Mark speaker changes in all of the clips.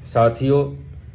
Speaker 1: ساتھیوں،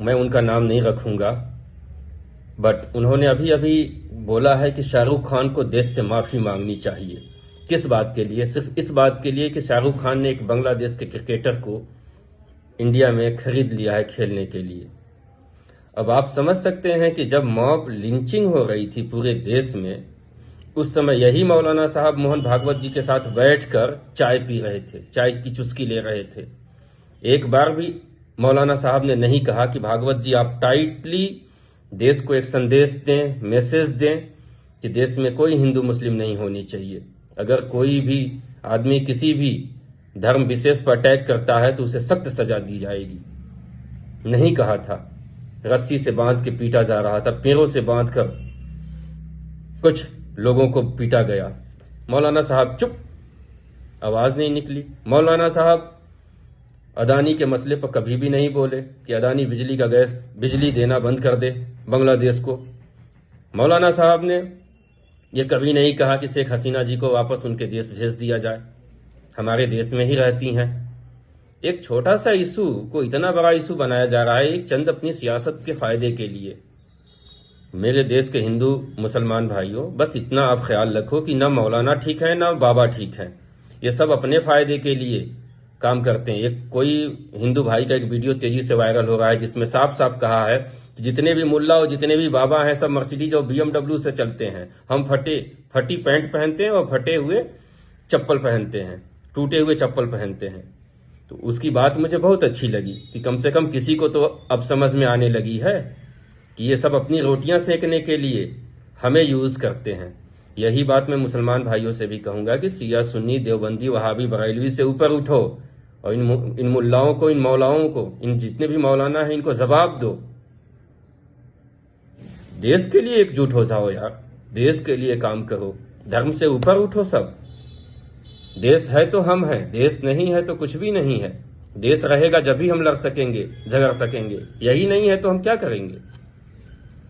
Speaker 1: میں ان کا نام نہیں رکھوں گا، بٹ انہوں نے ابھی بولا ہے کہ شاہ رخ خان کو دیش سے معافی مانگنی چاہیے۔ کس بات کے لیے؟ صرف اس بات کے لیے کہ شاہ رخ خان نے ایک بنگلہ دیش کے کرکٹر کو انڈیا میں خرید لیا ہے کھیلنے کے لیے۔ اب آپ سمجھ سکتے ہیں کہ جب موب لنچنگ ہو رہی تھی پورے دیش میں، اس سمے یہی مولانا صاحب موہن بھاگوت جی کے ساتھ بیٹھ کر چائے پی رہے تھے، چائے کی چسکی لے رہے تھے۔ ایک بار بھی مولانا صاحب نے نہیں کہا کہ بھاگوت جی آپ ٹائٹلی دیش کو ایک سندیش دیں، میسج دیں کہ دیش میں کوئی ہندو مسلم نہیں ہونی چاہیے۔ اگر کوئی بھی آدمی کسی بھی دھرم وشیش پر اٹیک کرتا ہے تو اسے سخت سزا دی جائے گی، نہیں کہا تھا۔ رسی سے باندھ کے پیٹا جا رہا تھا، پیروں سے باندھ کر کچھ لوگوں کو پیٹا گیا۔ مولانا صاحب چپ، آواز نہیں نکلی۔ مولانا صاحب اڈانی کے مسئلے پر کبھی بھی نہیں بولے کہ اڈانی بجلی دینا بند کر دے بنگلہ دیش کو۔ مولانا صاحب نے یہ کبھی نہیں کہا کہ شیخ حسینہ جی کو واپس ان کے دیش بھیج دیا جائے، ہمارے دیش میں ہی رہتی ہیں۔ ایک چھوٹا سا ایشو کو اتنا بڑا ایشو بنایا جا رہا ہے ایک چند اپنی سیاست کے فائدے کے لیے۔ میرے دیش کے ہندو مسلمان بھائیوں، بس اتنا آپ خیال رکھو کہ نہ مولانا ٹھیک ہے نہ بابا ٹھیک ہے، یہ سب اپنے فائدے کے لیے کام کرتے ہیں۔ ایک کوئی ہندو بھائی کا ایک ویڈیو تیزی سے وائرل ہو رہا ہے جس میں صاف صاف کہا ہے کہ جتنے بھی ملا اور جتنے بھی بابا ہیں سب مرسیڈیز اور BMW سے چلتے ہیں، ہم پھٹی پینٹ پہنتے ہیں اور پھٹے ہوئے چپل پہنتے ہیں، ٹوٹے ہوئے چپل پہنتے ہیں۔ تو اس کی بات مجھے بہت اچھی لگی کہ کم سے کم کسی کو تو اب سمجھ میں آنے لگی ہے کہ یہ سب اپنی روٹیاں سیکنے کے لیے ہمیں یوز کرتے ہیں۔ یہی بات میں مسلمان بھائیوں سے بھی کہوں گا کہ شیعہ سنی دیوبندی وہابی بریلوی سے اوپر اٹھو اور ان ملاؤں کو، ان مولاؤں کو، ان جتنے بھی مولانا ہیں ان کو جواب دو۔ دیش کے لیے ایک جٹ ہو جاؤ یار، دیش کے لیے کام کرو، دھرم سے اوپر اٹھو سب۔ دیش ہے تو ہم ہیں، دیش نہیں ہے تو کچھ بھی نہیں ہے۔ دیش رہے گا جب ہی ہم لڑ سکیں گے، جھگڑ سکیں گے، یہی نہیں ہے تو ہم کیا کریں گے؟